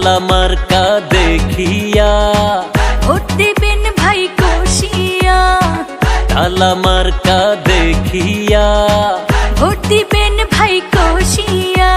তালা মার্কা দেখিয়া ভোট দিবেন ভাই কষিয়া। তালা মার্কা দেখিয়া ভোট দিবেন ভাই কষিয়া।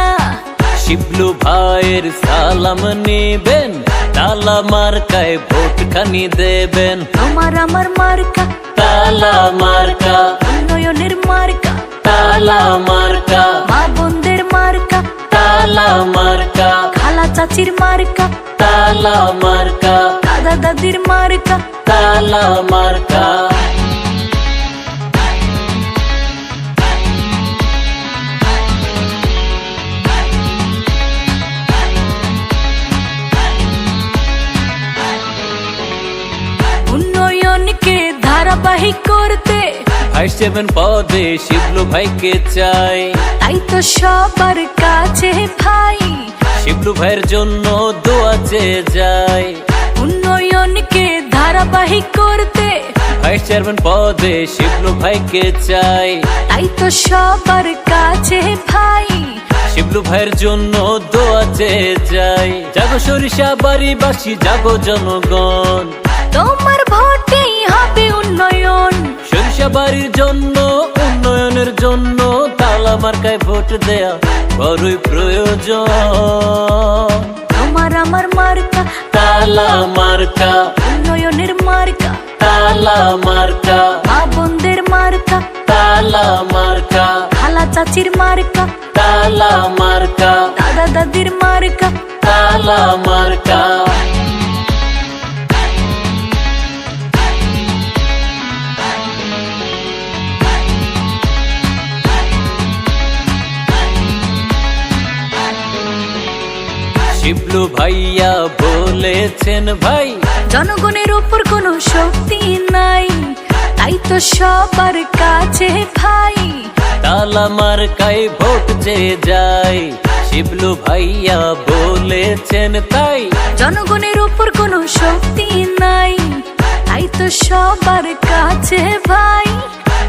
শিবলু ভাইয়ের সালাম নেবেন, তালা মার্কায় ভোট খানি দেবেন। তোমার আমার মার্কা তালা মার্কা, উন্নয়নের মার্কা, তালা মার্কা, মা বোনদের মার্কা, তালা মার্কা, খালা চাচির মার্কা, তালা মার্কা, দাদা দাদির মার্কা। তালা মার্কা। উন্নয়নকে ধারাবাহিক করতে ভাইস চেয়ারম্যান পদে শিবলু ভাইকে চাই। তাই তো সবার কাছে ভাই শিবলু ভাইয়ের জন্য দোয়া চেয়ে যাই। উন্নয়নকে ধারাবাহিক করতে ভাইস চেয়ারম্যান পদে শিবলু ভাইকে চাই। তাই তো সবার কাছে ভাই শিবলু ভাইয়ের জন্য দোয়া চেয়ে যাই। জাগো সরিষা বাড়িবাসী, জাগো জনগণ, তোমার ভোটেই হবে উন্নয়ন। সরিষা বাড়ির জন্য, উন্নয়নের জন্য তালা মার্কায় ভোট দেয়া বড়ই প্রয়োজন। তোমার আমার মার্কা তালা মার্কা, উন্নয়নের মার্কা, তালা মার্কা, মা বোনদের মার্কা, তালা মার্কা, খালা চাচির মার্কা, তালা মার্কা, দাদা দাদির মার্কা। তালা মার্কা। শিবলু ভাইয়া বলেছেন ভাই, জনগণের উপর কোনো শক্তি নাই, তাই তো সবার কাছে ভাই তালা মার্কায় ভোট চেয়ে যাই। শিবলু ভাইয়া বলেছেন তাই, জনগণের উপর কোনো শক্তি নাই, তাই তো সবার কাছে ভাই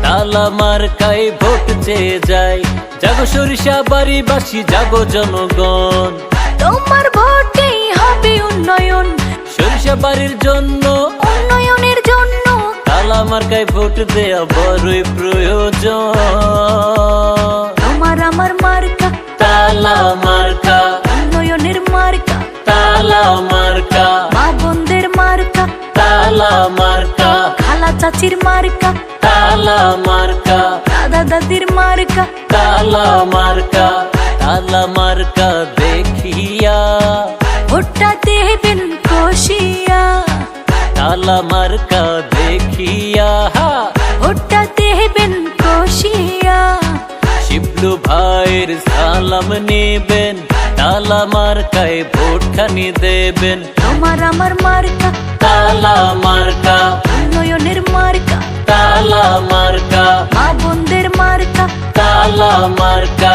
তালা মার্কায় ভোট চেয়ে যাই। জাগো সরিষা বাড়িবাসী, জাগো জনগণ, তোমার ভোটেই হবে উন্নয়ন। সরিষা বাড়ির জন্য, উন্নয়নের জন্য তালা মার্কায় ভোট দেয়া বড়ই প্রয়োজন। তোমার আমার মার্কা তালা মার্কা, উন্নয়নের মার্কা, তালা মার্কা, মা বোনদের মার্কা, তালা মার্কা, খালা চাচির মার্কা, তালা মার্কা, দাদা দাদির মার্কা। তালা মার্কা। তালা মার্কা দেখিয়া ভোটটা দেবেন কষিয়া। তালা মার্কা দেখিয়া ভোটটা দেবেন কষিয়া। শিবলু ভাইয়ের সালাম নেবেন, তালা মার্কায় ভোট খানি দেবেন। তোমার আমার মার্কা তালা মার্কা, উন্নয়নের মার্কা, তালা মার্কা, মা বোনদের মার্কা, তালা মার্কা,